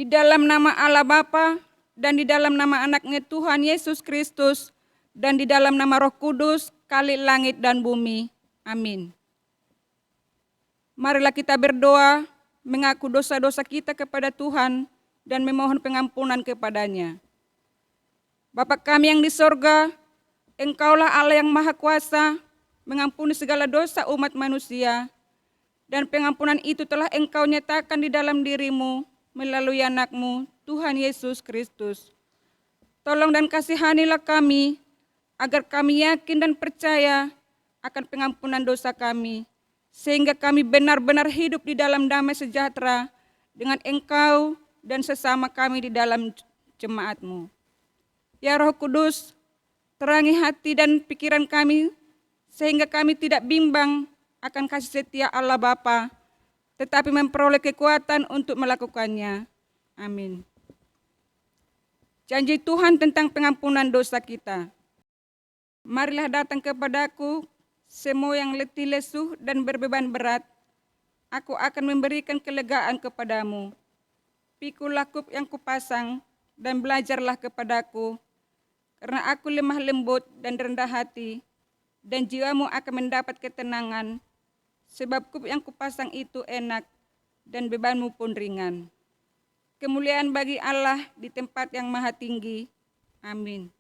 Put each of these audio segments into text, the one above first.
Di dalam nama Allah Bapa dan di dalam nama anaknya Tuhan Yesus Kristus dan di dalam nama Roh Kudus, Khalik langit dan bumi. Amin. Marilah kita berdoa, mengaku dosa-dosa kita kepada Tuhan dan memohon pengampunan kepadanya. Bapa kami yang di sorga, Engkaulah Allah yang Maha Kuasa, mengampuni segala dosa umat manusia, dan pengampunan itu telah Engkau nyatakan di dalam dirimu melalui anak-Mu, Tuhan Yesus Kristus. Tolong dan kasihanilah kami, agar kami yakin dan percaya akan pengampunan dosa kami, sehingga kami benar-benar hidup di dalam damai sejahtera dengan Engkau dan sesama kami di dalam jemaat-Mu. Ya Roh Kudus, terangi hati dan pikiran kami, sehingga kami tidak bimbang akan kasih setia Allah Bapa, tetapi memperoleh kekuatan untuk melakukannya. Amin. Janji Tuhan tentang pengampunan dosa kita. Marilah datang kepadaku, semua yang letih lesu dan berbeban berat, aku akan memberikan kelegaan kepadamu. Pikul lakup yang kupasang dan belajarlah kepadaku, karena aku lemah lembut dan rendah hati, dan jiwamu akan mendapat ketenangan, sebab kup yang kupasang itu enak, dan bebanmu pun ringan. Kemuliaan bagi Allah di tempat yang maha tinggi. Amin.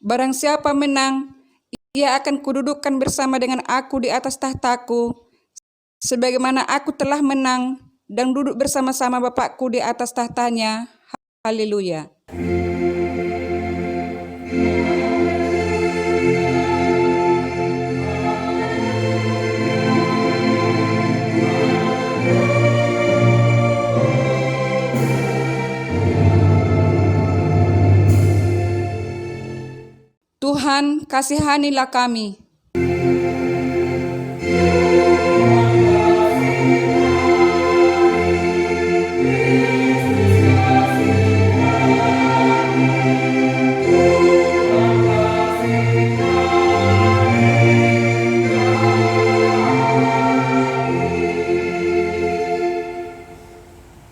Barang siapa menang, ia akan kududukkan bersama dengan aku di atas tahtaku, sebagaimana aku telah menang dan duduk bersama-sama Bapakku di atas tahtanya. Haleluya. Tuhan, kasihanilah kami.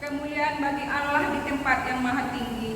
Kemuliaan bagi Allah di tempat yang maha tinggi.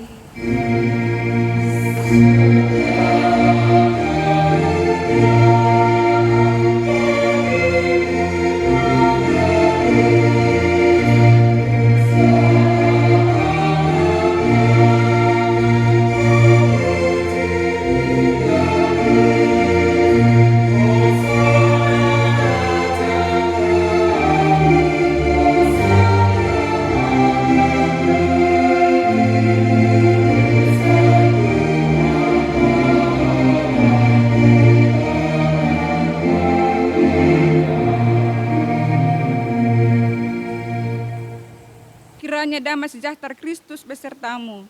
Kiranya damai sejahtera Kristus besertamu.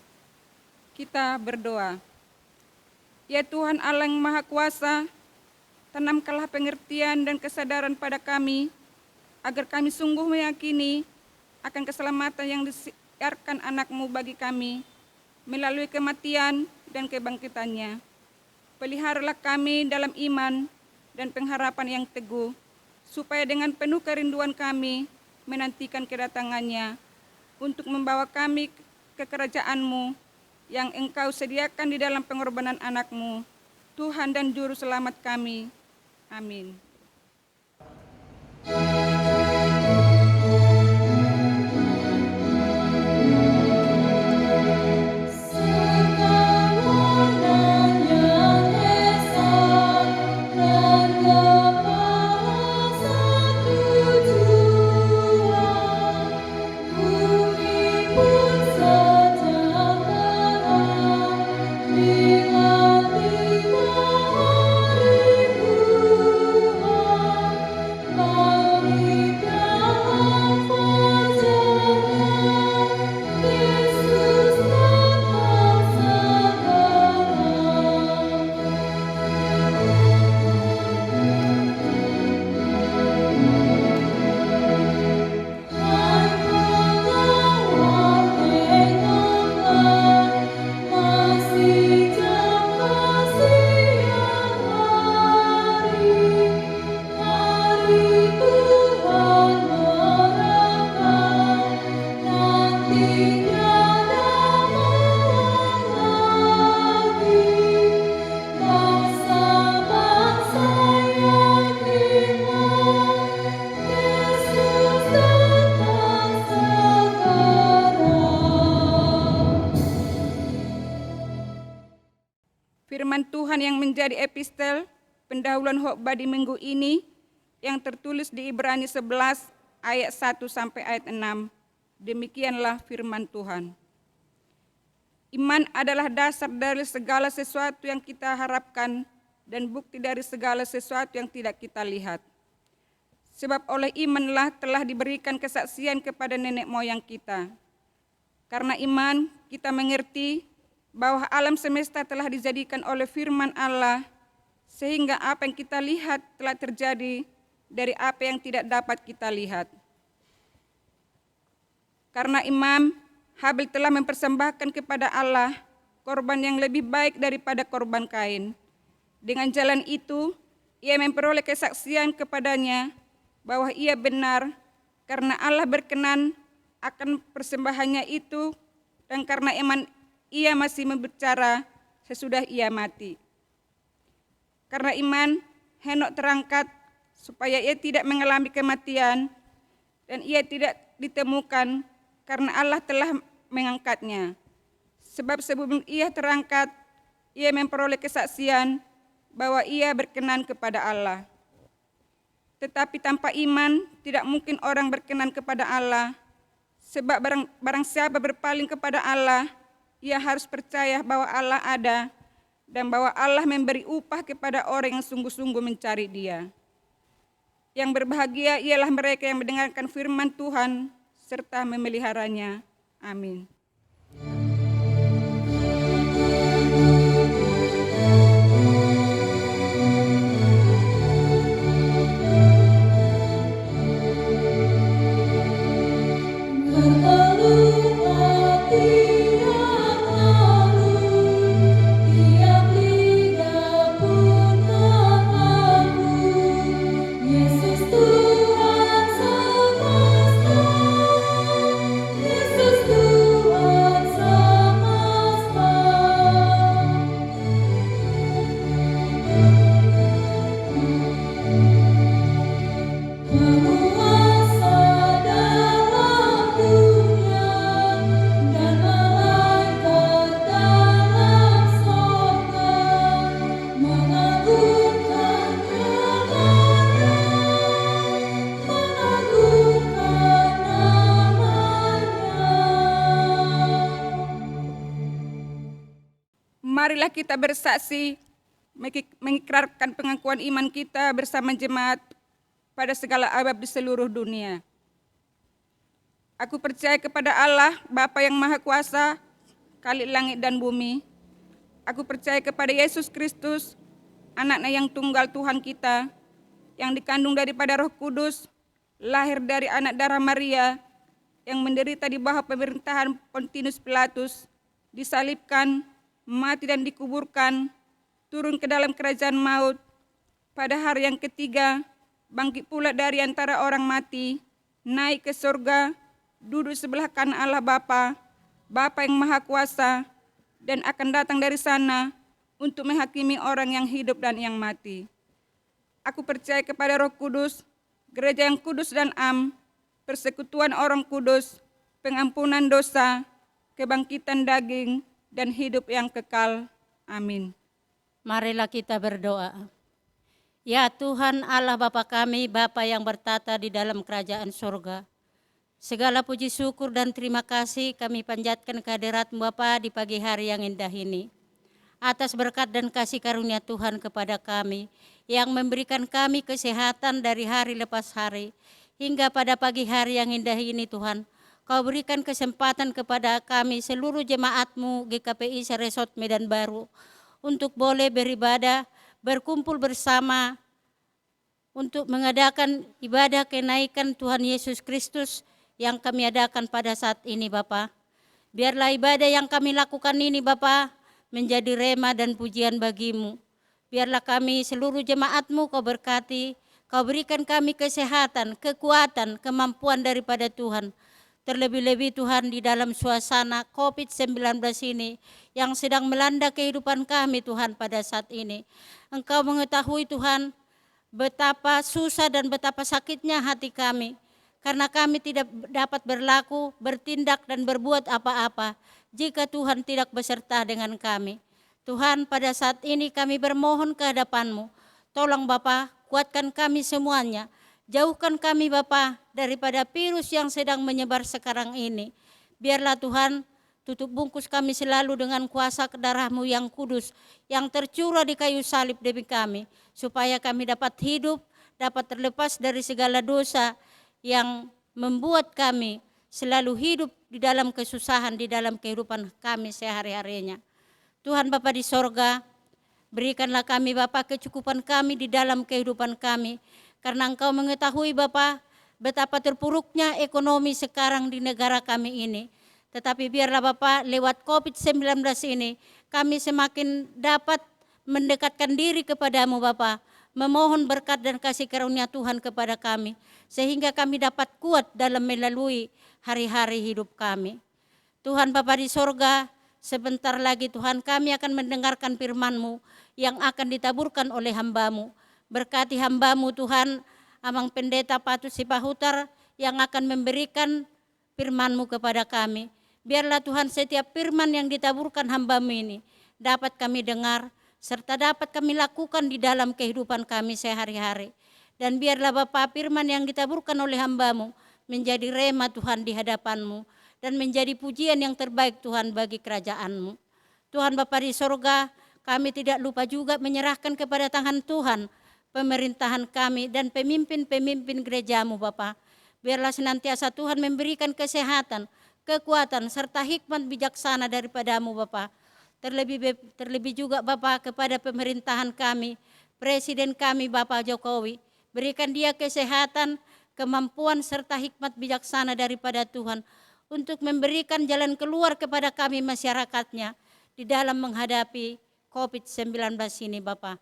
Kita berdoa. Ya Tuhan Allah yang Maha Kuasa, tanamkanlah pengertian dan kesadaran pada kami, agar kami sungguh meyakini akan keselamatan yang disiarkan anak-Mu bagi kami, melalui kematian dan kebangkitannya. Peliharalah kami dalam iman dan pengharapan yang teguh, supaya dengan penuh kerinduan kami menantikan kedatangannya, untuk membawa kami ke kerajaan-Mu yang Engkau sediakan di dalam pengorbanan anak-Mu, Tuhan dan Juru Selamat kami. Amin. Firman Tuhan yang menjadi epistel pendahuluan khotbah di minggu ini yang tertulis di Ibrani 11 ayat 1 sampai ayat 6. Demikianlah firman Tuhan. Iman adalah dasar dari segala sesuatu yang kita harapkan dan bukti dari segala sesuatu yang tidak kita lihat. Sebab oleh imanlah telah diberikan kesaksian kepada nenek moyang kita. Karena iman kita mengerti bahwa alam semesta telah dijadikan oleh firman Allah, sehingga apa yang kita lihat telah terjadi dari apa yang tidak dapat kita lihat. Karena iman, Habil telah mempersembahkan kepada Allah korban yang lebih baik daripada korban Kain. Dengan jalan itu, ia memperoleh kesaksian kepadanya bahwa ia benar, karena Allah berkenan akan persembahannya itu, dan karena iman ia masih berbicara sesudah ia mati. Karena iman, Henok terangkat supaya ia tidak mengalami kematian, dan ia tidak ditemukan karena Allah telah mengangkatnya. Sebab sebelum ia terangkat, ia memperoleh kesaksian bahwa ia berkenan kepada Allah. Tetapi tanpa iman tidak mungkin orang berkenan kepada Allah, sebab barang siapa berpaling kepada Allah, ia harus percaya bahwa Allah ada dan bahwa Allah memberi upah kepada orang yang sungguh-sungguh mencari Dia. Yang berbahagia ialah mereka yang mendengarkan firman Tuhan serta memeliharanya. Amin. Marilah kita bersaksi mengikrarkan pengakuan iman kita bersama jemaat pada segala abad di seluruh dunia. Aku percaya kepada Allah, Bapa yang Maha Kuasa, Khalik langit dan bumi. Aku percaya kepada Yesus Kristus, Anak-Nya yang tunggal Tuhan kita, yang dikandung daripada Roh Kudus, lahir dari anak darah Maria, yang menderita di bawah pemerintahan Pontius Pilatus, disalibkan, mati dan dikuburkan, turun ke dalam kerajaan maut, pada hari yang ketiga, bangkit pula dari antara orang mati, naik ke surga, duduk sebelah kanan Allah Bapa, Bapa yang Maha Kuasa, dan akan datang dari sana untuk menghakimi orang yang hidup dan yang mati. Aku percaya kepada Roh Kudus, gereja yang kudus dan am, persekutuan orang kudus, pengampunan dosa, kebangkitan daging, dan hidup yang kekal. Amin. Marilah kita berdoa. Ya Tuhan Allah Bapa kami, Bapa yang bertata di dalam kerajaan surga. Segala puji syukur dan terima kasih kami panjatkan kehadirat-Mu Bapa di pagi hari yang indah ini. Atas berkat dan kasih karunia Tuhan kepada kami, yang memberikan kami kesehatan dari hari lepas hari, hingga pada pagi hari yang indah ini Tuhan. Kau berikan kesempatan kepada kami seluruh jemaat-Mu GKPI Saresot Medan Baru untuk boleh beribadah, berkumpul bersama untuk mengadakan ibadah kenaikan Tuhan Yesus Kristus yang kami adakan pada saat ini Bapa. Biarlah ibadah yang kami lakukan ini Bapa menjadi rema dan pujian bagi-Mu. Biarlah kami seluruh jemaat-Mu Kau berkati, Kau berikan kami kesehatan, kekuatan, kemampuan daripada Tuhan. Terlebih-lebih Tuhan di dalam suasana COVID-19 ini yang sedang melanda kehidupan kami Tuhan pada saat ini. Engkau mengetahui Tuhan betapa susah dan betapa sakitnya hati kami. Karena kami tidak dapat berlaku, bertindak dan berbuat apa-apa jika Tuhan tidak beserta dengan kami. Tuhan pada saat ini kami bermohon ke hadapan-Mu. Tolong Bapa, kuatkan kami semuanya. Jauhkan kami Bapa daripada virus yang sedang menyebar sekarang ini. Biarlah Tuhan tutup bungkus kami selalu dengan kuasa darah-Mu yang kudus, yang tercurah di kayu salib demi kami, supaya kami dapat hidup, dapat terlepas dari segala dosa yang membuat kami selalu hidup di dalam kesusahan, di dalam kehidupan kami sehari-harinya. Tuhan Bapa di sorga, berikanlah kami Bapa kecukupan kami di dalam kehidupan kami, karena Engkau mengetahui Bapa betapa terpuruknya ekonomi sekarang di negara kami ini. Tetapi biarlah Bapa lewat COVID-19 ini kami semakin dapat mendekatkan diri kepadamu Bapa, memohon berkat dan kasih karunia Tuhan kepada kami, sehingga kami dapat kuat dalam melalui hari-hari hidup kami. Tuhan Bapa di sorga, sebentar lagi Tuhan kami akan mendengarkan firman-Mu yang akan ditaburkan oleh hamba-Mu. Berkati hamba-Mu Tuhan, Amang Pendeta Patus Sipahutar yang akan memberikan firman-Mu kepada kami. Biarlah Tuhan setiap firman yang ditaburkan hamba-Mu ini dapat kami dengar, serta dapat kami lakukan di dalam kehidupan kami sehari-hari. Dan biarlah Bapa firman yang ditaburkan oleh hamba-Mu menjadi rema Tuhan di hadapan-Mu, dan menjadi pujian yang terbaik Tuhan bagi kerajaan-Mu. Tuhan Bapa di sorga, kami tidak lupa juga menyerahkan kepada tangan Tuhan pemerintahan kami dan pemimpin-pemimpin gereja-Mu Bapa. Biarlah senantiasa Tuhan memberikan kesehatan, kekuatan, serta hikmat bijaksana daripada-Mu Bapa. Terlebih juga Bapa kepada pemerintahan kami, Presiden kami Bapak Jokowi. Berikan dia kesehatan, kemampuan, serta hikmat bijaksana daripada Tuhan untuk memberikan jalan keluar kepada kami masyarakatnya di dalam menghadapi COVID-19 ini Bapa.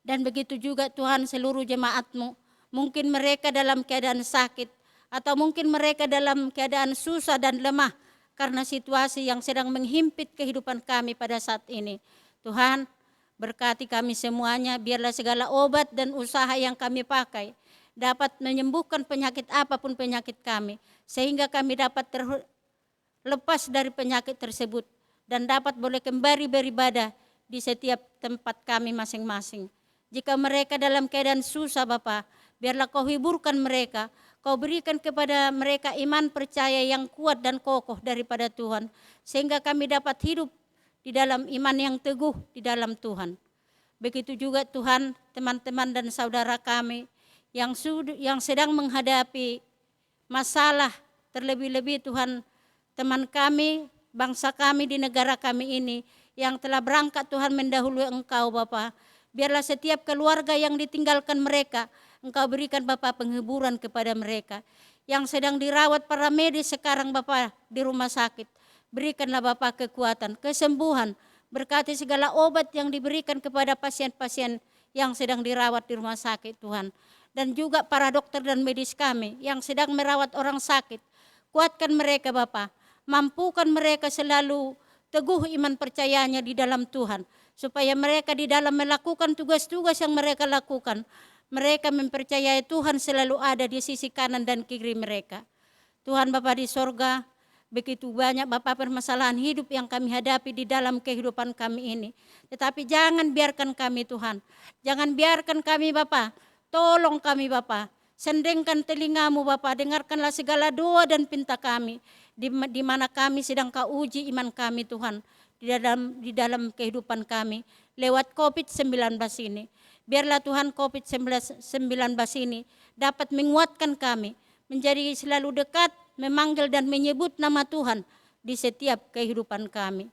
Dan begitu juga Tuhan seluruh jemaat-Mu, mungkin mereka dalam keadaan sakit, atau mungkin mereka dalam keadaan susah dan lemah karena situasi yang sedang menghimpit kehidupan kami pada saat ini. Tuhan, berkati kami semuanya, biarlah segala obat dan usaha yang kami pakai dapat menyembuhkan penyakit apapun penyakit kami, sehingga kami dapat terlepas dari penyakit tersebut dan dapat boleh kembali beribadah di setiap tempat kami masing-masing. Jika mereka dalam keadaan susah Bapa, biarlah Kau hiburkan mereka, Kau berikan kepada mereka iman percaya yang kuat dan kokoh daripada Tuhan, sehingga kami dapat hidup di dalam iman yang teguh di dalam Tuhan. Begitu juga Tuhan, teman-teman dan saudara kami yang sedang menghadapi masalah, terlebih-lebih Tuhan, teman kami, bangsa kami di negara kami ini yang telah berangkat Tuhan mendahului Engkau Bapa. Biarlah setiap keluarga yang ditinggalkan mereka, Engkau berikan Bapa penghiburan kepada mereka. Yang sedang dirawat para medis sekarang Bapa di rumah sakit, berikanlah Bapa kekuatan, kesembuhan, berkati segala obat yang diberikan kepada pasien-pasien yang sedang dirawat di rumah sakit Tuhan. Dan juga para dokter dan medis kami yang sedang merawat orang sakit, kuatkan mereka Bapa, mampukan mereka selalu teguh iman percayanya di dalam Tuhan, supaya mereka di dalam melakukan tugas-tugas yang mereka lakukan, mereka mempercayai Tuhan selalu ada di sisi kanan dan kiri mereka. Tuhan Bapa di sorga, begitu banyak Bapa permasalahan hidup yang kami hadapi di dalam kehidupan kami ini. Tetapi jangan biarkan kami Tuhan, jangan biarkan kami Bapa, tolong kami Bapa, sendengkan telinga-Mu Bapa, dengarkanlah segala doa dan pinta kami, di mana kami sedang Kau uji iman kami Tuhan, di dalam kehidupan kami, lewat COVID-19 ini. Biarlah Tuhan COVID-19 ini dapat menguatkan kami, menjadi selalu dekat, memanggil dan menyebut nama Tuhan di setiap kehidupan kami.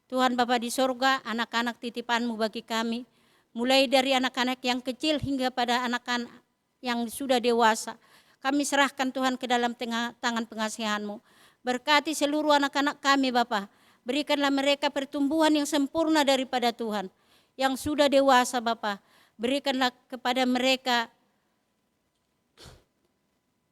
Tuhan Bapa di sorga, anak-anak titipan-Mu bagi kami, mulai dari anak-anak yang kecil hingga pada anak-anak yang sudah dewasa, kami serahkan Tuhan ke dalam tangan pengasihan-Mu. Berkati seluruh anak-anak kami Bapa, berikanlah mereka pertumbuhan yang sempurna daripada Tuhan. Yang sudah dewasa Bapa, berikanlah kepada mereka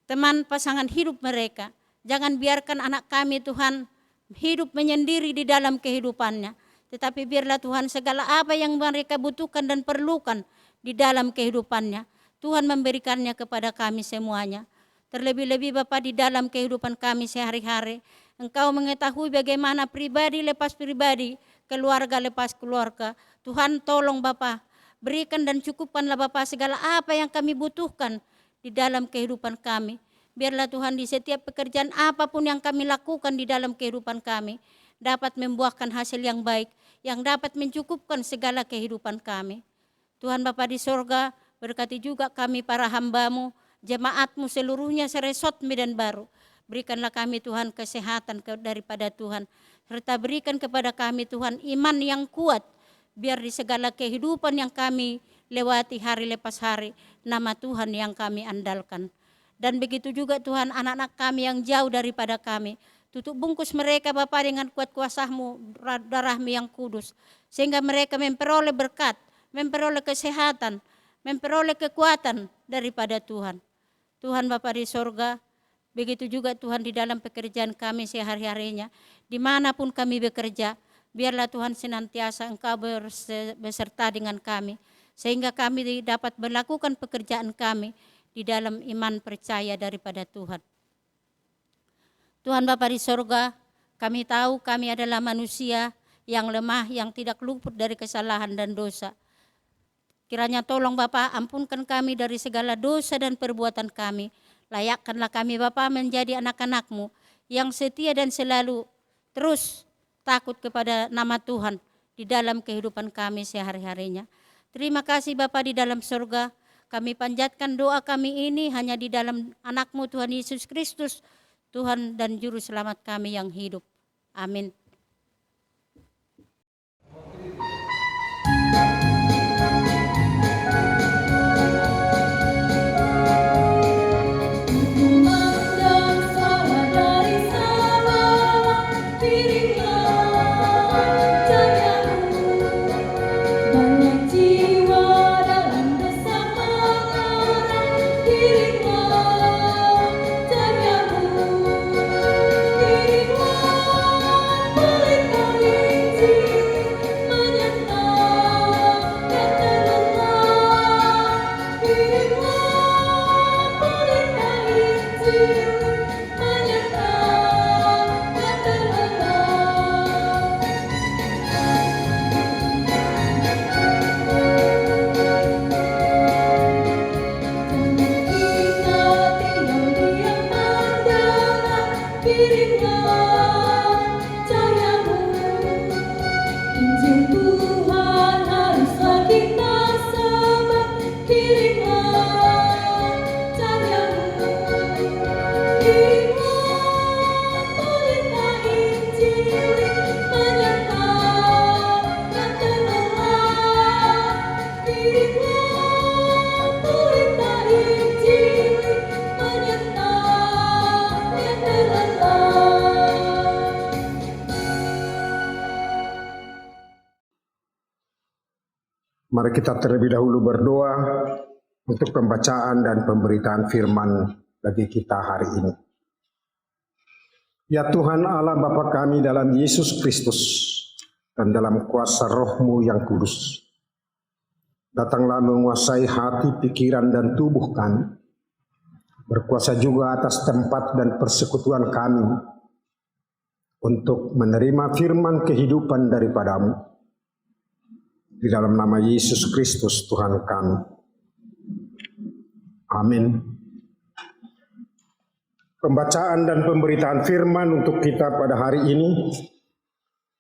teman pasangan hidup mereka. Jangan biarkan anak kami Tuhan hidup menyendiri di dalam kehidupannya. Tetapi biarlah Tuhan segala apa yang mereka butuhkan dan perlukan di dalam kehidupannya, Tuhan memberikannya kepada kami semuanya. Terlebih-lebih Bapa di dalam kehidupan kami sehari-hari, Engkau mengetahui bagaimana pribadi lepas pribadi, keluarga lepas keluarga. Tuhan tolong Bapa, berikan dan cukupkanlah Bapa segala apa yang kami butuhkan di dalam kehidupan kami. Biarlah Tuhan di setiap pekerjaan apapun yang kami lakukan di dalam kehidupan kami, dapat membuahkan hasil yang baik, yang dapat mencukupkan segala kehidupan kami. Tuhan Bapa di sorga, berkati juga kami para hamba-Mu, jemaat-Mu seluruhnya seresot Medan Baru. Berikanlah kami Tuhan kesehatan daripada Tuhan, serta berikan kepada kami Tuhan iman yang kuat, biar di segala kehidupan yang kami lewati hari lepas hari, nama Tuhan yang kami andalkan. Dan begitu juga Tuhan anak-anak kami yang jauh daripada kami, tutup bungkus mereka Bapa dengan kuat kuasa-Mu, darah-Mu yang kudus, sehingga mereka memperoleh berkat, memperoleh kesehatan, memperoleh kekuatan daripada Tuhan. Tuhan Bapa di sorga, begitu juga Tuhan di dalam pekerjaan kami sehari-harinya, dimanapun kami bekerja, biarlah Tuhan senantiasa Engkau beserta dengan kami, sehingga kami dapat melakukan pekerjaan kami di dalam iman percaya daripada Tuhan. Tuhan Bapa di sorga, kami tahu kami adalah manusia yang lemah, yang tidak luput dari kesalahan dan dosa. Kiranya tolong Bapa, ampunkan kami dari segala dosa dan perbuatan kami. Layakkanlah kami Bapa menjadi anak-anak-Mu yang setia dan selalu terus takut kepada nama Tuhan di dalam kehidupan kami sehari-harinya. Terima kasih Bapa di dalam surga. Kami panjatkan doa kami ini hanya di dalam anak-Mu Tuhan Yesus Kristus, Tuhan dan Juru Selamat kami yang hidup. Amin. Mari kita terlebih dahulu berdoa untuk pembacaan dan pemberitaan firman bagi kita hari ini. Ya Tuhan Allah Bapa kami dalam Yesus Kristus dan dalam kuasa Roh-Mu yang kudus, datanglah menguasai hati, pikiran, dan tubuh kami. Berkuasa juga atas tempat dan persekutuan kami untuk menerima firman kehidupan daripada-Mu. Di dalam nama Yesus Kristus Tuhan kami. Amin. Pembacaan dan pemberitaan firman untuk kita pada hari ini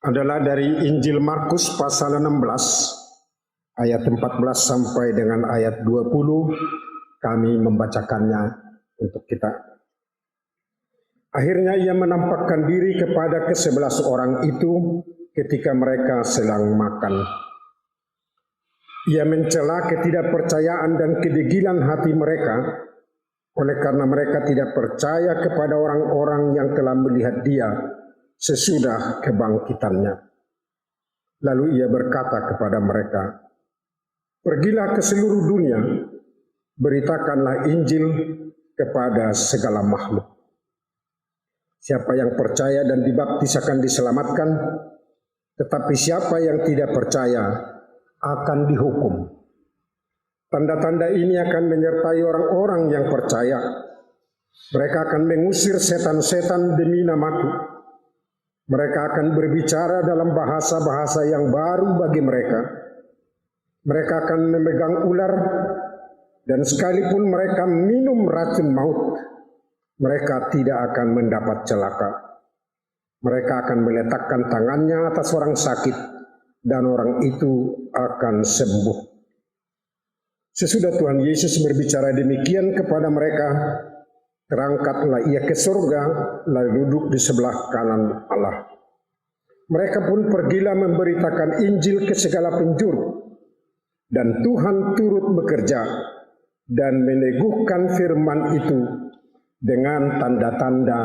adalah dari Injil Markus pasal 16 ayat 14 sampai dengan ayat 20. Kami membacakannya untuk kita. Akhirnya ia menampakkan diri kepada ke-11 orang itu ketika mereka sedang makan. Ia mencela ketidakpercayaan dan kedegilan hati mereka, oleh karena mereka tidak percaya kepada orang-orang yang telah melihat dia sesudah kebangkitannya. Lalu ia berkata kepada mereka, "Pergilah ke seluruh dunia, beritakanlah Injil kepada segala makhluk. Siapa yang percaya dan dibaptis akan diselamatkan, tetapi siapa yang tidak percaya akan dihukum. Tanda-tanda ini akan menyertai orang-orang yang percaya. Mereka akan mengusir setan-setan demi namaku. Mereka akan berbicara dalam bahasa-bahasa yang baru bagi mereka. Mereka akan memegang ular, dan sekalipun mereka minum racun maut, mereka tidak akan mendapat celaka. Mereka akan meletakkan tangannya atas orang sakit, dan orang itu akan sembuh." Sesudah Tuhan Yesus berbicara demikian kepada mereka, terangkatlah ia ke surga, lalu duduk di sebelah kanan Allah. Mereka pun pergilah memberitakan Injil ke segala penjuru, dan Tuhan turut bekerja dan meneguhkan firman itu dengan tanda-tanda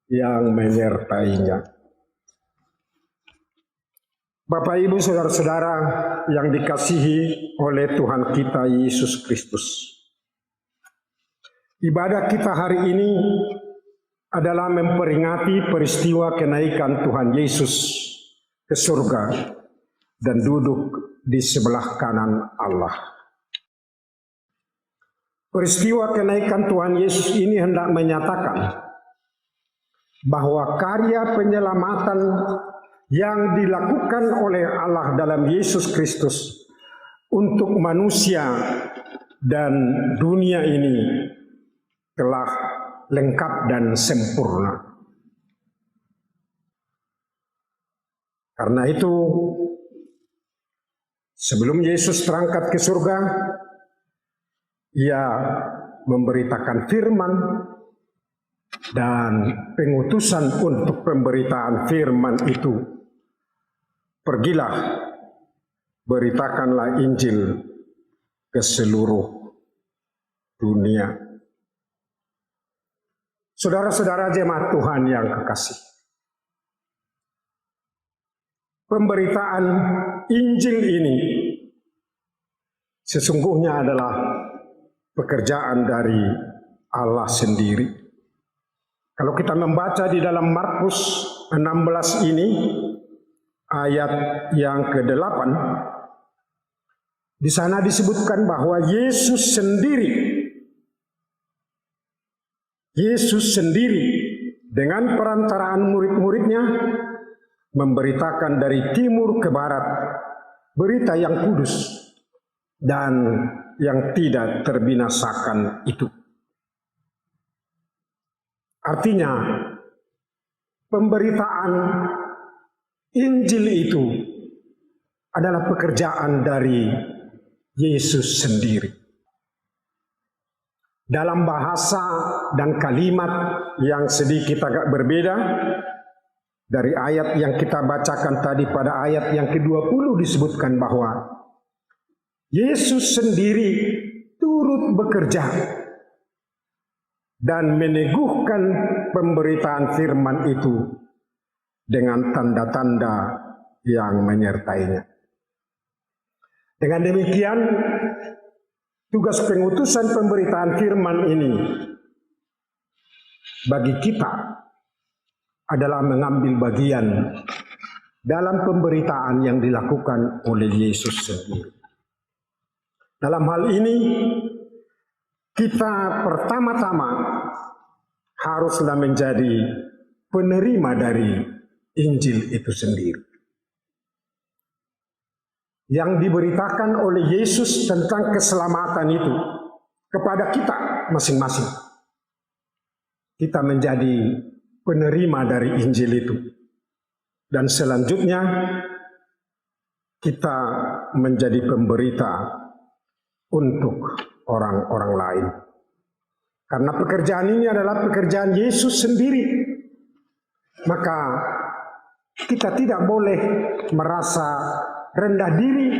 yang menyertainya. Bapak, Ibu, saudara-saudara yang dikasihi oleh Tuhan kita Yesus Kristus. Ibadah kita hari ini adalah memperingati peristiwa kenaikan Tuhan Yesus ke surga dan duduk di sebelah kanan Allah. Peristiwa kenaikan Tuhan Yesus ini hendak menyatakan bahwa karya penyelamatan yang dilakukan oleh Allah dalam Yesus Kristus untuk manusia dan dunia ini telah lengkap dan sempurna. Karena itu, sebelum Yesus terangkat ke surga, Ia memberitakan firman, dan pengutusan untuk pemberitaan firman itu, pergilah, beritakanlah Injil ke seluruh dunia. Saudara-saudara jemaat Tuhan yang kekasih, pemberitaan Injil ini sesungguhnya adalah pekerjaan dari Allah sendiri. Kalau kita membaca di dalam Markus 16 ini, ayat yang ke-8, di sana disebutkan bahwa Yesus sendiri dengan perantaraan murid-muridnya memberitakan dari timur ke barat berita yang kudus dan yang tidak terbinasakan itu. Artinya, pemberitaan Injil itu adalah pekerjaan dari Yesus sendiri. Dalam bahasa dan kalimat yang sedikit agak berbeda, dari ayat yang kita bacakan tadi pada ayat yang ke-20 disebutkan bahwa Yesus sendiri turut bekerja dan meneguhkan pemberitaan firman itu dengan tanda-tanda yang menyertainya. Dengan demikian, tugas pengutusan pemberitaan firman ini bagi kita adalah mengambil bagian dalam pemberitaan yang dilakukan oleh Yesus sendiri. Dalam hal ini, kita pertama-tama haruslah menjadi penerima dari Injil itu sendiri. Yang diberitakan oleh Yesus tentang keselamatan itu kepada kita masing-masing. Kita menjadi penerima dari Injil itu. Dan selanjutnya kita menjadi pemberita untuk orang-orang lain. Karena pekerjaan ini adalah pekerjaan Yesus sendiri, maka kita tidak boleh merasa rendah diri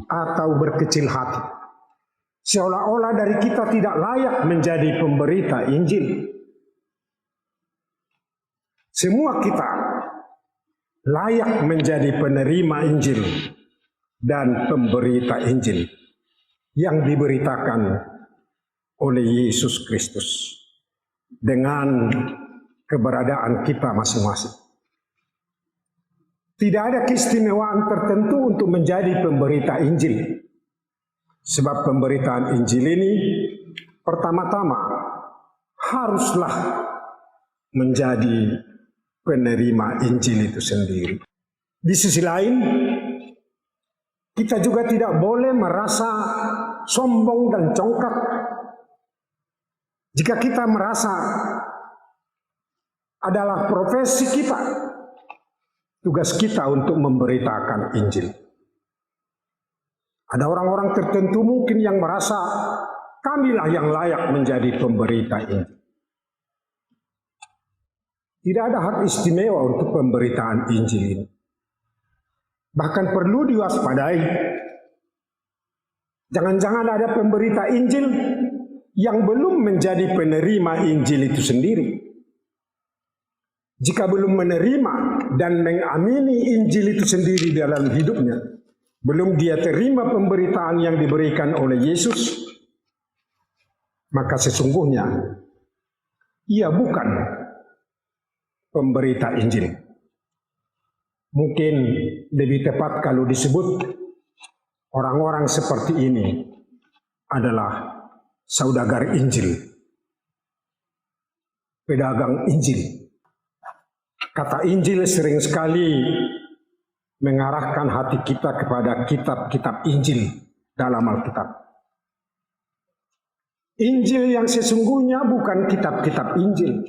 atau berkecil hati, seolah-olah dari kita tidak layak menjadi pemberita Injil. Semua kita layak menjadi penerima Injil dan pemberita Injil yang diberitakan oleh Yesus Kristus dengan keberadaan kita masing-masing. Tidak ada keistimewaan tertentu untuk menjadi pemberita Injil. Sebab pemberitaan Injil ini pertama-tama haruslah menjadi penerima Injil itu sendiri. Di sisi lain, kita juga tidak boleh merasa sombong dan congkak jika kita merasa adalah profesi kita, tugas kita untuk memberitakan Injil. Ada orang-orang tertentu mungkin yang merasa kamilah yang layak menjadi pemberita Injil. Tidak ada hak istimewa untuk pemberitaan Injil ini. Bahkan perlu diwaspadai. Jangan-jangan ada pemberita Injil yang belum menjadi penerima Injil itu sendiri. Jika belum menerima dan mengamini Injil itu sendiri dalam hidupnya, belum dia terima pemberitaan yang diberikan oleh Yesus, maka sesungguhnya ia bukan pemberita Injil. Mungkin lebih tepat kalau disebut orang-orang seperti ini adalah saudagar Injil, pedagang Injil. Kata Injil sering sekali mengarahkan hati kita kepada kitab-kitab Injil dalam Alkitab. Injil yang sesungguhnya bukan kitab-kitab Injil.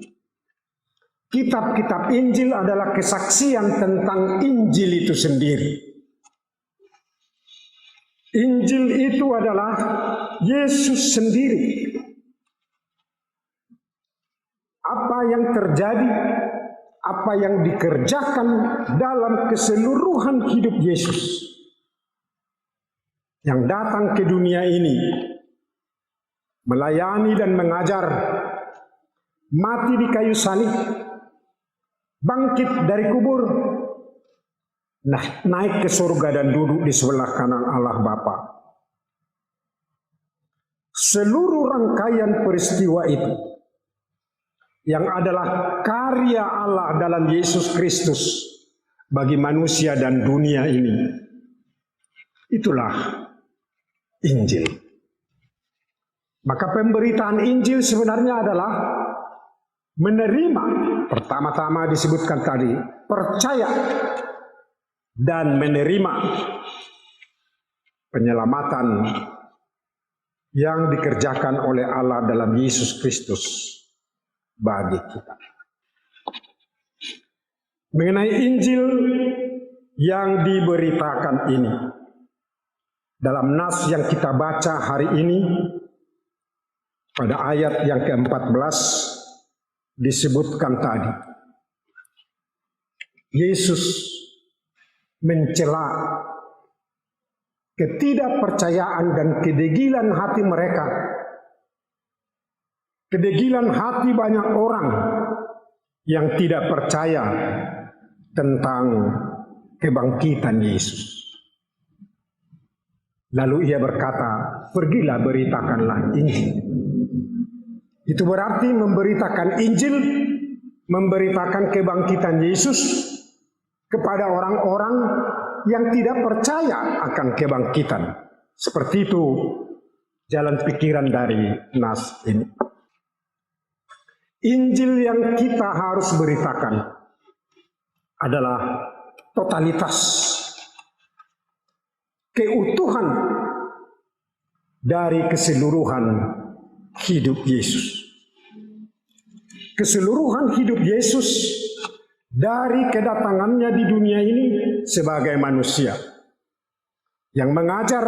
Kitab-kitab Injil adalah kesaksian tentang Injil itu sendiri. Injil itu adalah Yesus sendiri. Apa yang terjadi, apa yang dikerjakan dalam keseluruhan hidup Yesus yang datang ke dunia ini, melayani dan mengajar, mati di kayu salib, bangkit dari kubur, naik ke surga dan duduk di sebelah kanan Allah Bapa. Seluruh rangkaian peristiwa itu yang adalah karya Allah dalam Yesus Kristus bagi manusia dan dunia ini, itulah Injil. Maka pemberitaan Injil sebenarnya adalah menerima, pertama-tama disebutkan tadi, percaya dan menerima penyelamatan yang dikerjakan oleh Allah dalam Yesus Kristus bagi kita. Mengenai Injil yang diberitakan ini, dalam nas yang kita baca hari ini, pada ayat yang ke-14 disebutkan tadi, Yesus mencela ketidakpercayaan dan kedegilan hati mereka, kedegilan hati banyak orang yang tidak percaya tentang kebangkitan Yesus. Lalu ia berkata, pergilah beritakanlah Injil. Itu berarti memberitakan Injil, memberitakan kebangkitan Yesus kepada orang-orang yang tidak percaya akan kebangkitan. Seperti itu jalan pikiran dari nas ini. Injil yang kita harus beritakan adalah totalitas, keutuhan dari keseluruhan hidup Yesus. Keseluruhan hidup Yesus dari kedatangannya di dunia ini sebagai manusia yang mengajar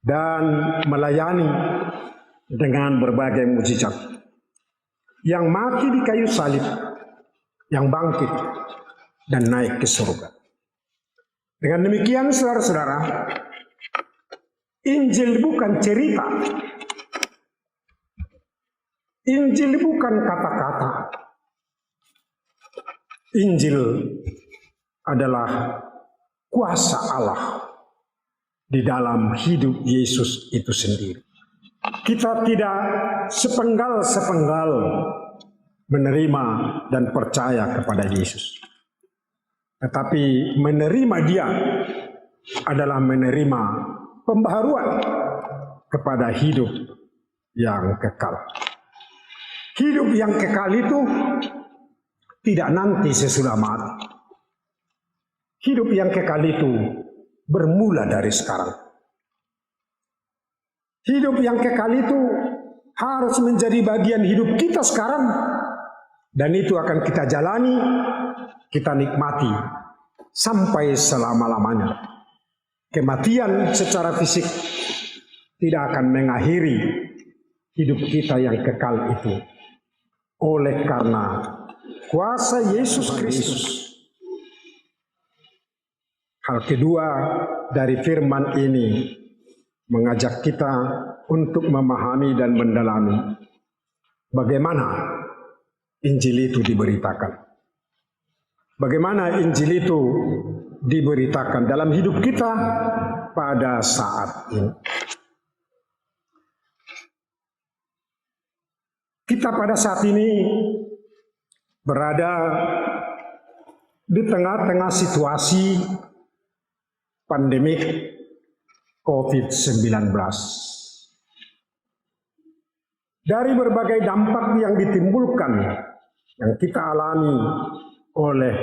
dan melayani dengan berbagai mukjizat, yang mati di kayu salib, yang bangkit dan naik ke surga. Dengan demikian, saudara-saudara, Injil bukan cerita, Injil bukan kata-kata, Injil adalah kuasa Allah di dalam hidup Yesus itu sendiri. Kita tidak sepenggal-sepenggal menerima dan percaya kepada Yesus. Tetapi menerima Dia adalah menerima pembaharuan kepada hidup yang kekal. Hidup yang kekal itu tidak nanti sesudah mati. Hidup yang kekal itu bermula dari sekarang. Hidup yang kekal itu harus menjadi bagian hidup kita sekarang. Dan itu akan kita jalani, kita nikmati sampai selama-lamanya. Kematian secara fisik tidak akan mengakhiri hidup kita yang kekal itu. Oleh karena kuasa Yesus Kristus. Hal kedua dari firman ini mengajak kita untuk memahami dan mendalami bagaimana Injil itu diberitakan. Bagaimana Injil itu diberitakan dalam hidup kita pada saat ini. Kita pada saat ini berada di tengah-tengah situasi pandemik COVID-19. Dari berbagai dampak yang ditimbulkan, yang kita alami oleh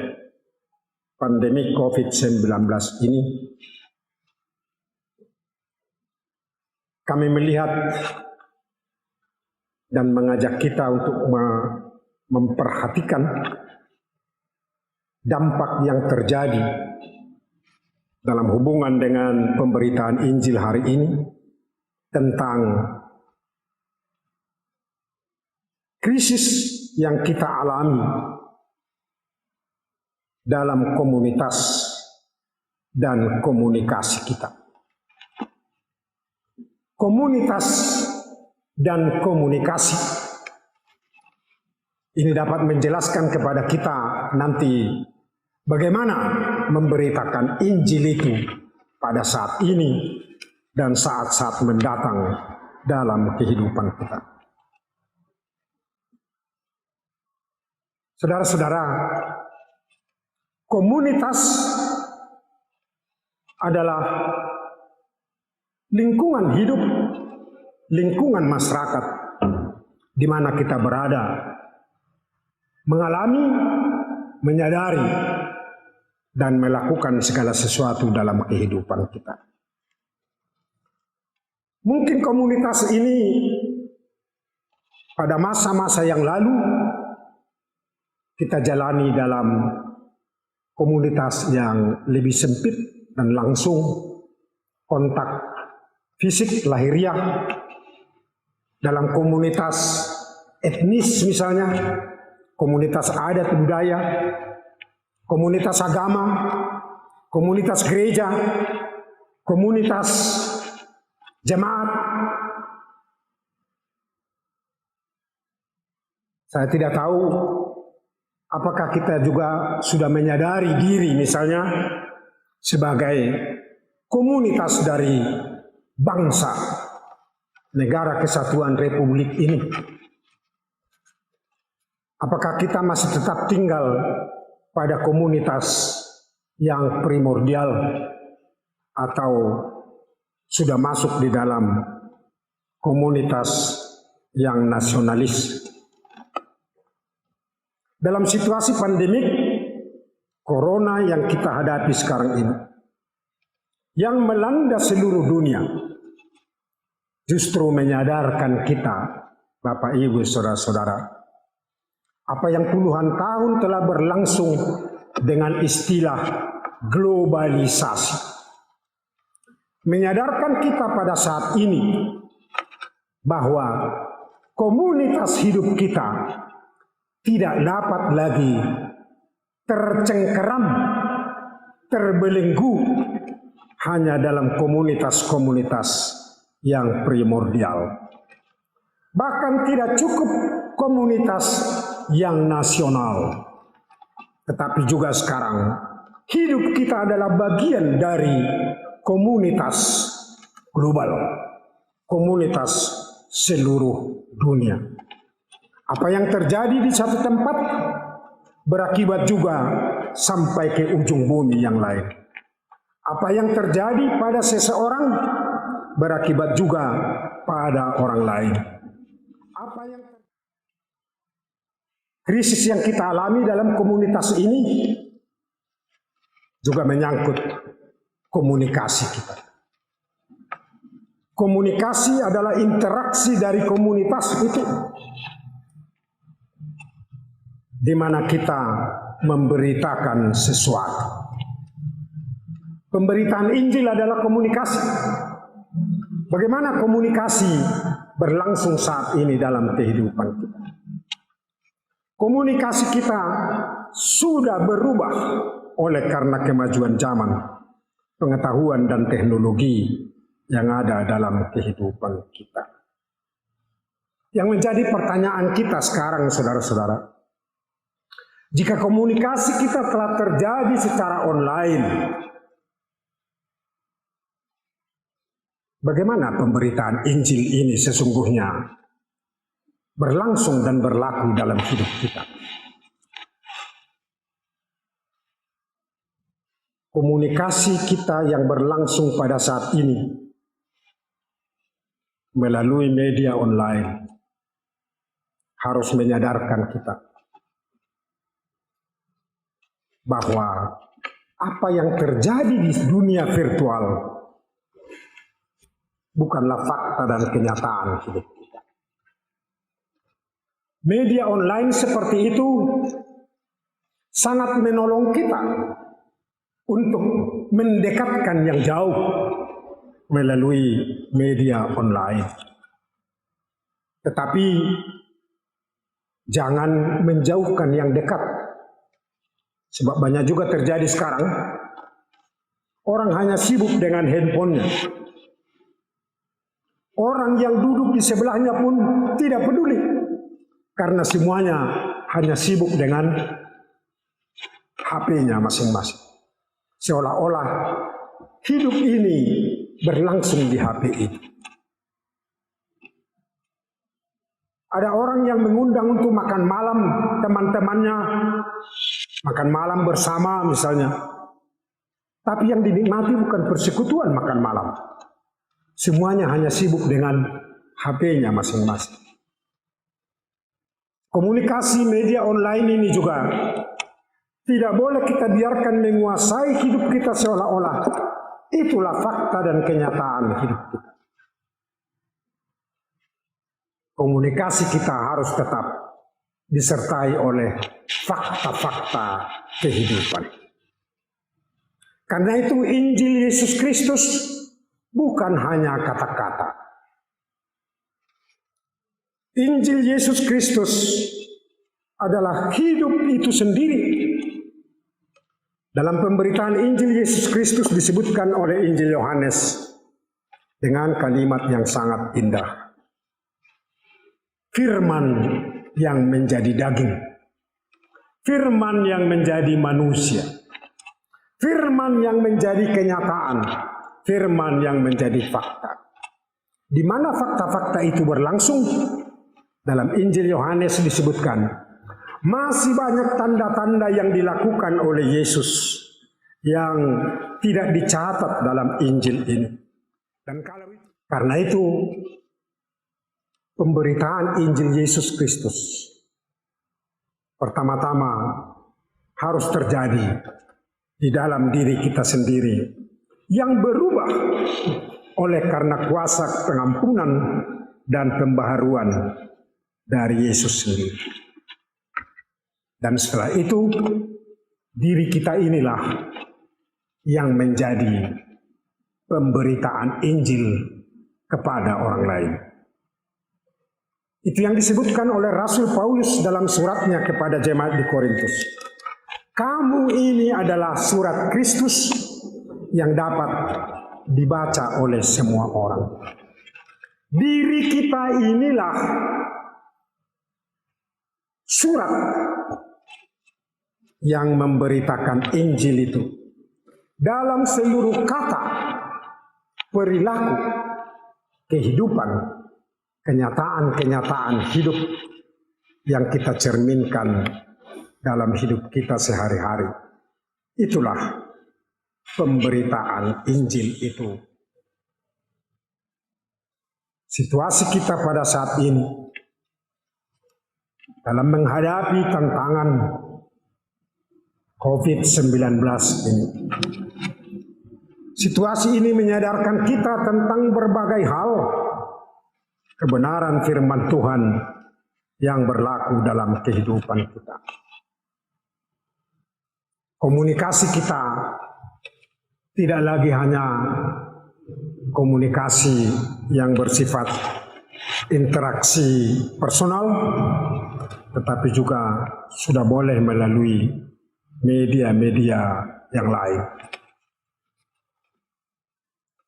pandemi COVID-19 ini, kami melihat dan mengajak kita untuk memperhatikan dampak yang terjadi dalam hubungan dengan pemberitaan Injil hari ini tentang krisis yang kita alami dalam komunitas dan komunikasi kita. Komunitas dan komunikasi ini dapat menjelaskan kepada kita nanti bagaimana memberitakan Injil itu pada saat ini dan saat-saat mendatang dalam kehidupan kita. Saudara-saudara, komunitas adalah lingkungan hidup, lingkungan masyarakat di mana kita berada, mengalami, menyadari, dan melakukan segala sesuatu dalam kehidupan kita. Mungkin komunitas ini pada masa-masa yang lalu kita jalani dalam komunitas yang lebih sempit dan langsung, kontak fisik lahiriah, dalam komunitas etnis misalnya, komunitas adat budaya, komunitas agama, komunitas gereja, komunitas jemaat. Saya tidak tahu apakah kita juga sudah menyadari diri misalnya sebagai komunitas dari bangsa negara kesatuan Republik ini. Apakah kita masih tetap tinggal pada komunitas yang primordial atau sudah masuk di dalam komunitas yang nasionalis? Dalam situasi pandemik corona yang kita hadapi sekarang ini, yang melanda seluruh dunia, justru menyadarkan kita, Bapak Ibu Saudara-saudara, apa yang puluhan tahun telah berlangsung dengan istilah globalisasi. Menyadarkan kita pada saat ini bahwa komunitas hidup kita tidak dapat lagi tercengkeram, terbelenggu hanya dalam komunitas-komunitas yang primordial. Bahkan tidak cukup komunitas yang nasional, tetapi juga sekarang hidup kita adalah bagian dari komunitas global, komunitas seluruh dunia. Apa yang terjadi di satu tempat berakibat juga sampai ke ujung bumi yang lain. Apa yang terjadi pada seseorang berakibat juga pada orang lain. Krisis yang kita alami dalam komunitas ini juga menyangkut komunikasi kita. Komunikasi adalah interaksi dari komunitas itu, di mana kita memberitakan sesuatu. Pemberitaan Injil adalah komunikasi. Bagaimana komunikasi berlangsung saat ini dalam kehidupan kita? Komunikasi kita sudah berubah oleh karena kemajuan zaman, pengetahuan dan teknologi yang ada dalam kehidupan kita. Yang menjadi pertanyaan kita sekarang, saudara-saudara, jika komunikasi kita telah terjadi secara online, bagaimana pemberitaan Injil ini sesungguhnya berlangsung dan berlaku dalam hidup kita? Komunikasi kita yang berlangsung pada saat ini melalui media online harus menyadarkan kita bahwa apa yang terjadi di dunia virtual bukanlah fakta dan kenyataan hidup kita. Media online seperti itu sangat menolong kita untuk mendekatkan yang jauh melalui media online. Tetapi jangan menjauhkan yang dekat. Sebab banyak juga terjadi sekarang, orang hanya sibuk dengan handphonenya. Orang yang duduk di sebelahnya pun tidak peduli, karena semuanya hanya sibuk dengan HP-nya masing-masing. Seolah-olah hidup ini berlangsung di HP itu. Ada orang yang mengundang untuk makan malam teman-temannya, makan malam bersama misalnya. Tapi yang dinikmati bukan persekutuan makan malam. Semuanya hanya sibuk dengan HP-nya masing-masing. Komunikasi media online ini juga tidak boleh kita biarkan menguasai hidup kita seolah-olah itulah fakta dan kenyataan hidup kita. Komunikasi kita harus tetap disertai oleh fakta-fakta kehidupan. Karena itu Injil Yesus Kristus bukan hanya kata-kata. Injil Yesus Kristus adalah hidup itu sendiri. Dalam pemberitaan Injil Yesus Kristus disebutkan oleh Injil Yohanes dengan kalimat yang sangat indah. Firman yang menjadi daging, firman yang menjadi manusia, firman yang menjadi kenyataan, firman yang menjadi fakta. Di mana fakta-fakta itu berlangsung? Dalam Injil Yohanes disebutkan, masih banyak tanda-tanda yang dilakukan oleh Yesus yang tidak dicatat dalam Injil ini. Dan karena itu, pemberitaan Injil Yesus Kristus pertama-tama harus terjadi di dalam diri kita sendiri yang berubah oleh karena kuasa pengampunan dan pembaharuan dari Yesus sendiri. Dan setelah itu diri kita inilah yang menjadi pemberitaan Injil kepada orang lain. Itu yang disebutkan oleh Rasul Paulus dalam suratnya kepada jemaat di Korintus. Kamu ini adalah surat Kristus yang dapat dibaca oleh semua orang. Diri kita inilah surat yang memberitakan Injil itu dalam seluruh kata, perilaku, kehidupan, kenyataan-kenyataan hidup yang kita cerminkan dalam hidup kita sehari-hari. Itulah pemberitaan Injil itu. Situasi kita pada saat ini dalam menghadapi tantangan COVID-19 ini. Situasi ini menyadarkan kita tentang berbagai hal, kebenaran firman Tuhan yang berlaku dalam kehidupan kita. Komunikasi kita tidak lagi hanya komunikasi yang bersifat interaksi personal, tetapi juga sudah boleh melalui media-media yang lain.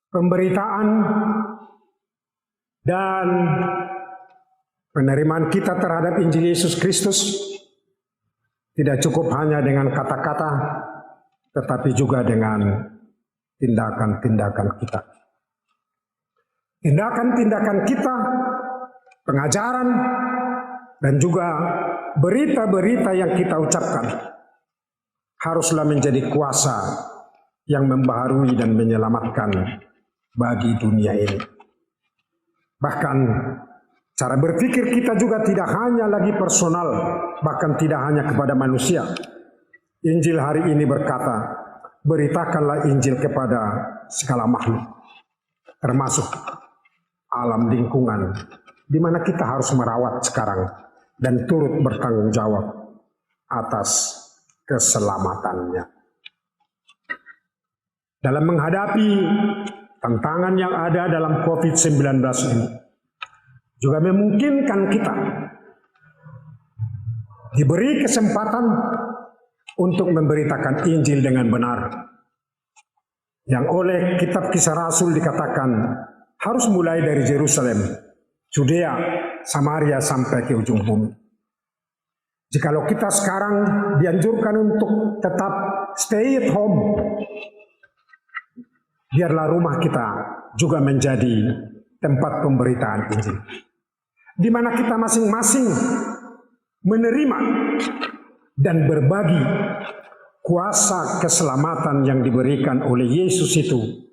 Pemberitaan dan penerimaan kita terhadap Injil Yesus Kristus tidak cukup hanya dengan kata-kata, tetapi juga dengan tindakan-tindakan kita. Tindakan-tindakan kita, pengajaran, dan juga berita-berita yang kita ucapkan haruslah menjadi kuasa yang membaharui dan menyelamatkan bagi dunia ini. Bahkan cara berpikir kita juga tidak hanya lagi personal, bahkan tidak hanya kepada manusia, Injil hari ini berkata, beritakanlah Injil kepada segala makhluk, termasuk alam lingkungan, di mana kita harus merawat sekarang dan turut bertanggung jawab atas keselamatannya. Dalam menghadapi tantangan yang ada dalam COVID-19 ini, juga memungkinkan kita diberi kesempatan untuk memberitakan Injil dengan benar. Yang oleh kitab Kisah Rasul dikatakan harus mulai dari Yerusalem, Judea, Samaria sampai ke ujung bumi. Jikalau kita sekarang dianjurkan untuk tetap stay at home, biarlah rumah kita juga menjadi tempat pemberitaan Injil, di mana kita masing-masing menerima dan berbagi kuasa keselamatan yang diberikan oleh Yesus itu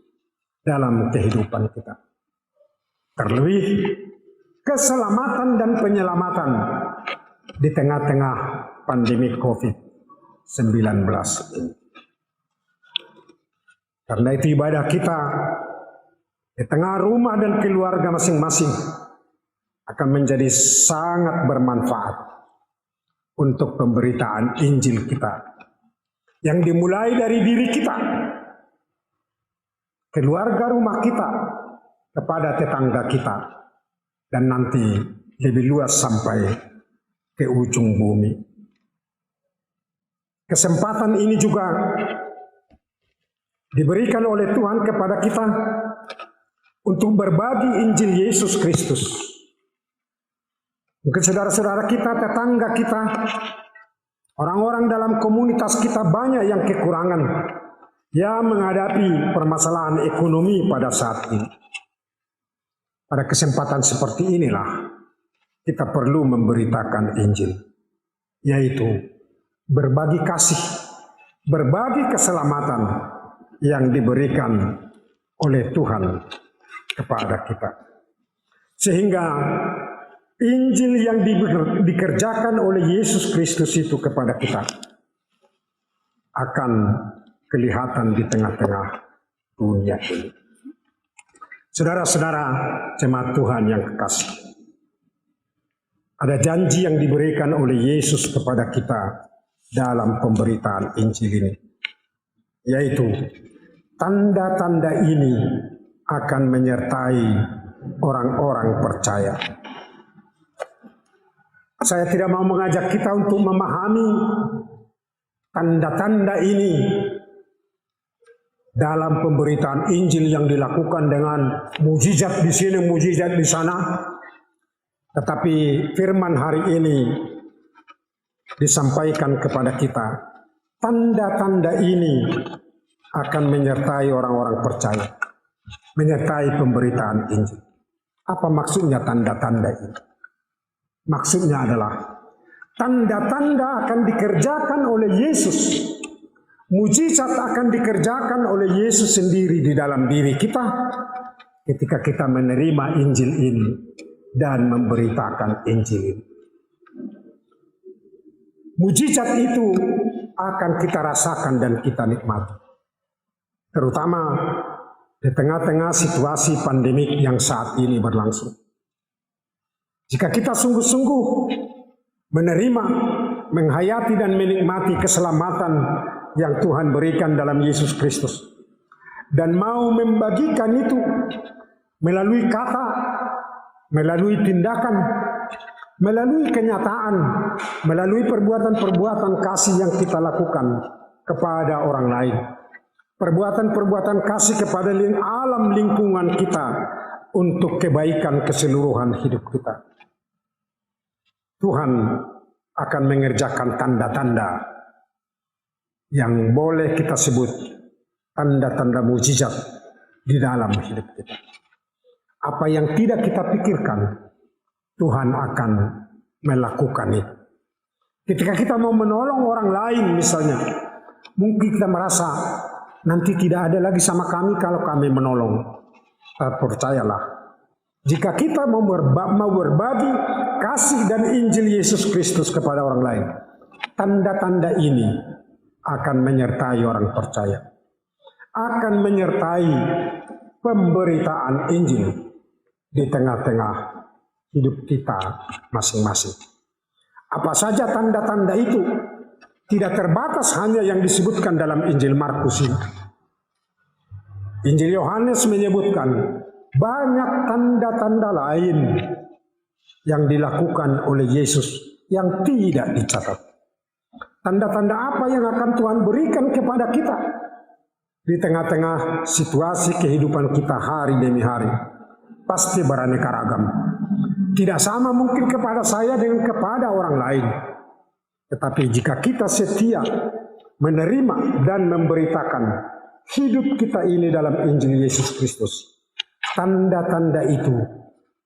dalam kehidupan kita. Terlebih keselamatan dan penyelamatan di tengah-tengah pandemi COVID-19 ini. Karena itu ibadah kita di tengah rumah dan keluarga masing-masing akan menjadi sangat bermanfaat untuk pemberitaan Injil kita yang dimulai dari diri kita, keluarga rumah kita, kepada tetangga kita, dan nanti lebih luas sampai ke ujung bumi. Kesempatan ini juga diberikan oleh Tuhan kepada kita untuk berbagi Injil Yesus Kristus. Mungkin saudara-saudara kita, tetangga kita, orang-orang dalam komunitas kita banyak yang kekurangan, yang menghadapi permasalahan ekonomi pada saat ini. Pada kesempatan seperti inilah kita perlu memberitakan Injil, yaitu berbagi kasih, berbagi keselamatan yang diberikan oleh Tuhan kepada kita. Sehingga Injil yang dikerjakan oleh Yesus Kristus itu kepada kita akan kelihatan di tengah-tengah dunia ini. Saudara-saudara jemaat Tuhan yang kekasih, ada janji yang diberikan oleh Yesus kepada kita dalam pemberitaan Injil ini, yaitu tanda-tanda ini akan menyertai orang-orang percaya. Saya tidak mau mengajak kita untuk memahami tanda-tanda ini dalam pemberitaan Injil yang dilakukan dengan mujizat di sini, mujizat di sana. Tetapi firman hari ini disampaikan kepada kita, tanda-tanda ini akan menyertai orang-orang percaya, menyertai pemberitaan Injil. Apa maksudnya tanda-tanda ini? Maksudnya adalah tanda-tanda akan dikerjakan oleh Yesus. Mujizat akan dikerjakan oleh Yesus sendiri di dalam diri kita ketika kita menerima Injil ini dan memberitakan Injil ini. Mujizat itu akan kita rasakan dan kita nikmati, terutama di tengah-tengah situasi pandemik yang saat ini berlangsung. Jika kita sungguh-sungguh menerima, menghayati dan menikmati keselamatan yang Tuhan berikan dalam Yesus Kristus, dan mau membagikan itu melalui kata, melalui tindakan, melalui kenyataan, melalui perbuatan-perbuatan kasih yang kita lakukan kepada orang lain, perbuatan-perbuatan kasih kepada alam lingkungan kita untuk kebaikan keseluruhan hidup kita. Tuhan akan mengerjakan tanda-tanda yang boleh kita sebut tanda-tanda mujizat di dalam hidup kita. Apa yang tidak kita pikirkan, Tuhan akan melakukan itu. Ketika kita mau menolong orang lain misalnya, mungkin kita merasa nanti tidak ada lagi sama kami kalau kami menolong. Percayalah, jika kita mau berbagi kasih dan Injil Yesus Kristus kepada orang lain, tanda-tanda ini akan menyertai orang percaya, akan menyertai pemberitaan Injil di tengah-tengah hidup kita masing-masing. Apa saja tanda-tanda itu? Tidak terbatas hanya yang disebutkan dalam Injil Markus ini. Injil Yohanes menyebutkan banyak tanda-tanda lain yang dilakukan oleh Yesus yang tidak dicatat. Tanda-tanda apa yang akan Tuhan berikan kepada kita di tengah-tengah situasi kehidupan kita hari demi hari? Pasti beraneka ragam. Tidak sama mungkin kepada saya dengan kepada orang lain. Tetapi jika kita setia menerima dan memberitakan hidup kita ini dalam Injil Yesus Kristus, tanda-tanda itu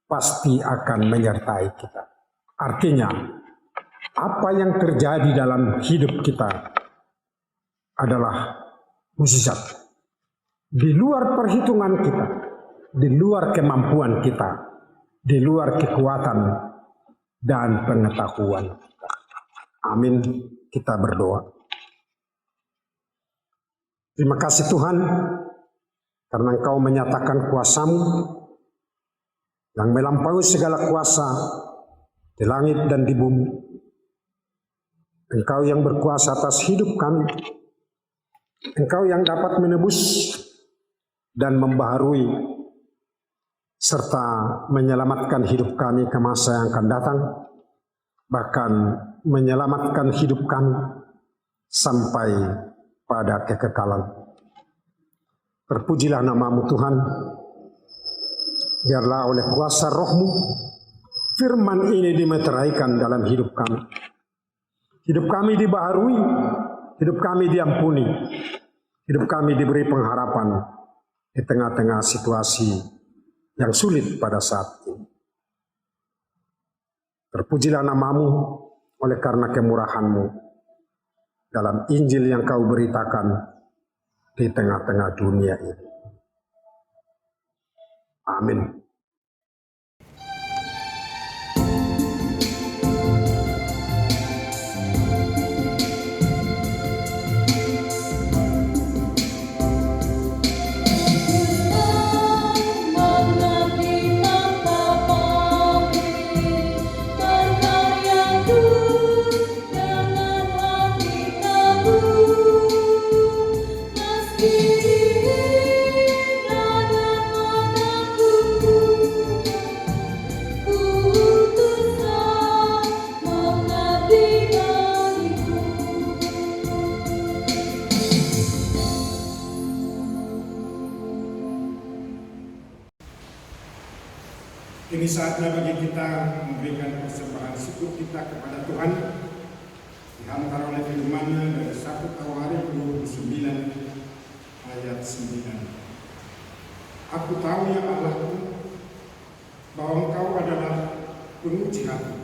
pasti akan menyertai kita. Artinya, apa yang terjadi dalam hidup kita adalah mukjizat. Di luar perhitungan kita, di luar kemampuan kita, di luar kekuatan dan pengetahuan kita. Amin. Kita berdoa. Terima kasih Tuhan, karena Engkau menyatakan kuasa-Mu yang melampaui segala kuasa di langit dan di bumi. Engkau yang berkuasa atas hidup kami. Engkau yang dapat menebus dan membaharui serta menyelamatkan hidup kami ke masa yang akan datang, bahkan menyelamatkan hidup kami sampai pada kekekalan. Terpujilah nama-Mu Tuhan. Biarlah oleh kuasa Roh-Mu firman ini dimeteraikan dalam hidup kami. Hidup kami dibaharui, hidup kami diampuni, hidup kami diberi pengharapan di tengah-tengah situasi yang sulit pada saat ini. Terpujilah nama-Mu oleh karena kemurahan-Mu dalam Injil yang Kau beritakan di tengah-tengah dunia ini. Amin. Ini saatnya bagi kita memberikan persembahan syukur kita kepada Tuhan, dihantar oleh firman-Nya dari 1 Tawarik 29 ayat 9. Aku tahu ya Allahku, bahwa Engkau adalah penguji hati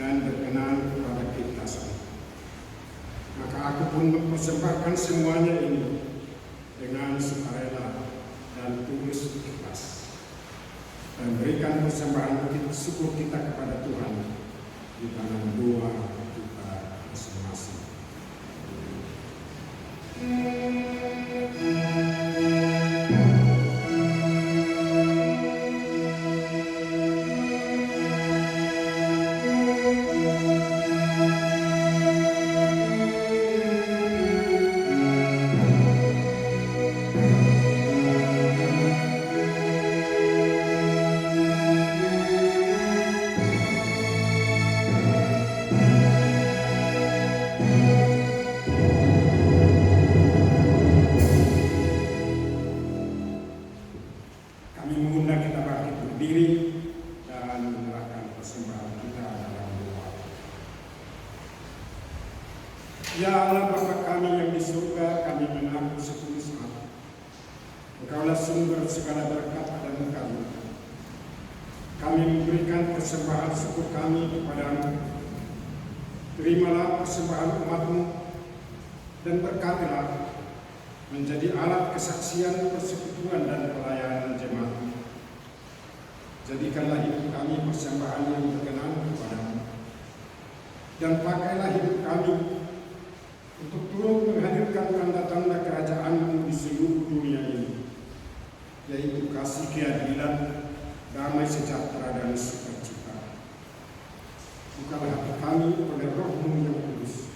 dan berkenan kepada keikhlasan. Maka aku pun mempersembahkan semuanya ini dengan sukarela dan tulus ikhlas, dan berikan persembahan syukur kita kepada Tuhan di dalam doa kita masing-masing. Ya Allah Bapa kami yang di surga, kami mengaku setulus hati. Engkaulah sumber segala berkat dan kami. Kami memberikan persembahan syukur kami kepadamu. Terimalah persembahan umat-Mu dan berkatilah menjadi alat kesaksian, persekutuan dan pelayanan jemaat. Jadikanlah hidup kami persembahan yang berkenan kepadamu, dan pakailah hidup kami untuk untuk menghadirkan tanda-tanda kerajaan-Mu di seluruh dunia ini, yaitu kasih, keadilan, damai sejahtera, dan sukacita. Bukalah hati kami oleh Roh-Mu yang kudus,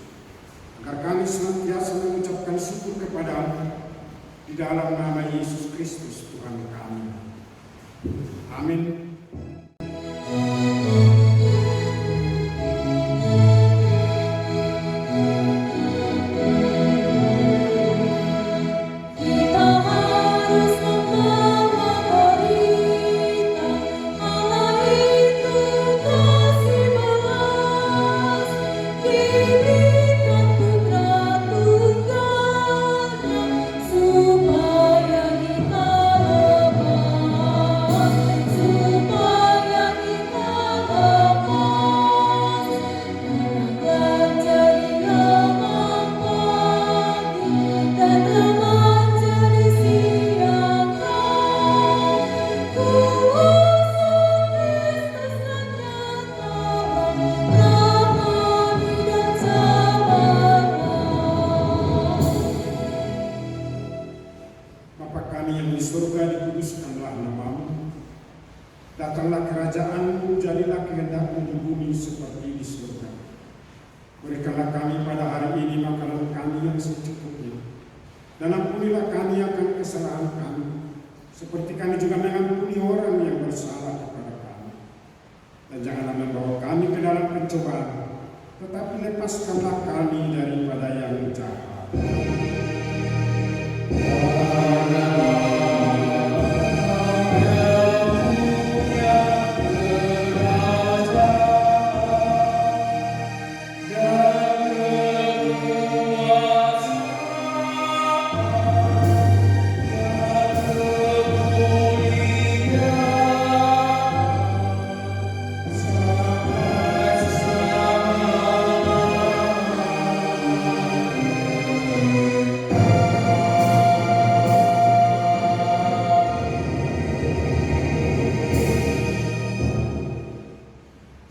agar kami senantiasa mengucapkan syukur kepada-Mu di dalam nama Yesus Kristus Tuhan kami. Amin. Datanglah kerajaan-Mu, jadilah kehendak-Mu di bumi seperti di surga. Berikanlah kami pada hari ini makanan kami yang secukupnya, dan ampunilah kami akan kesalahan kami, seperti kami juga mengampuni orang yang bersalah kepada kami. Dan janganlah membawa kami ke dalam pencobaan, tetapi lepaskanlah kami daripada yang jahat.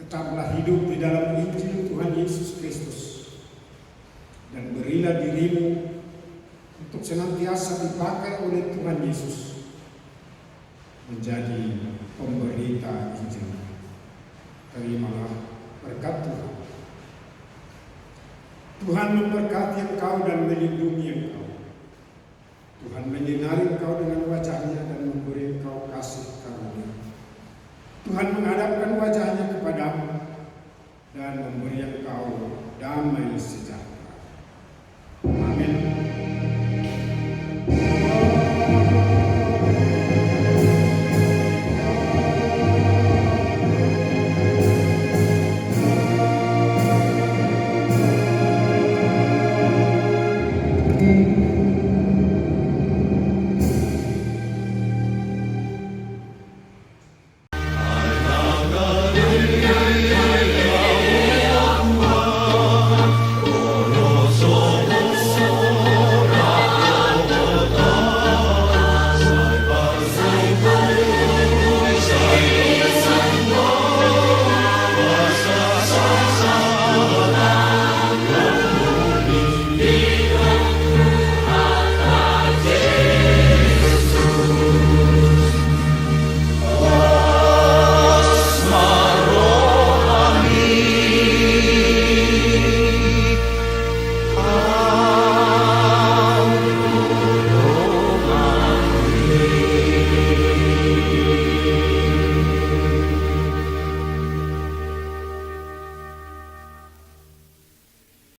Tetaplah hidup di dalam Injil Tuhan Yesus Kristus, dan berilah dirimu untuk senantiasa dipakai oleh Tuhan Yesus menjadi pemberita Injil. Terimalah berkat Tuhan. Tuhan memberkati engkau dan melindungi engkau. Tuhan menyinari engkau dengan wajah-Nya dan memberi engkau kasih karunia. Tuhan menghadapkan wajah-Nya kepadamu dan memberi engkau damai sejahtera. Amin.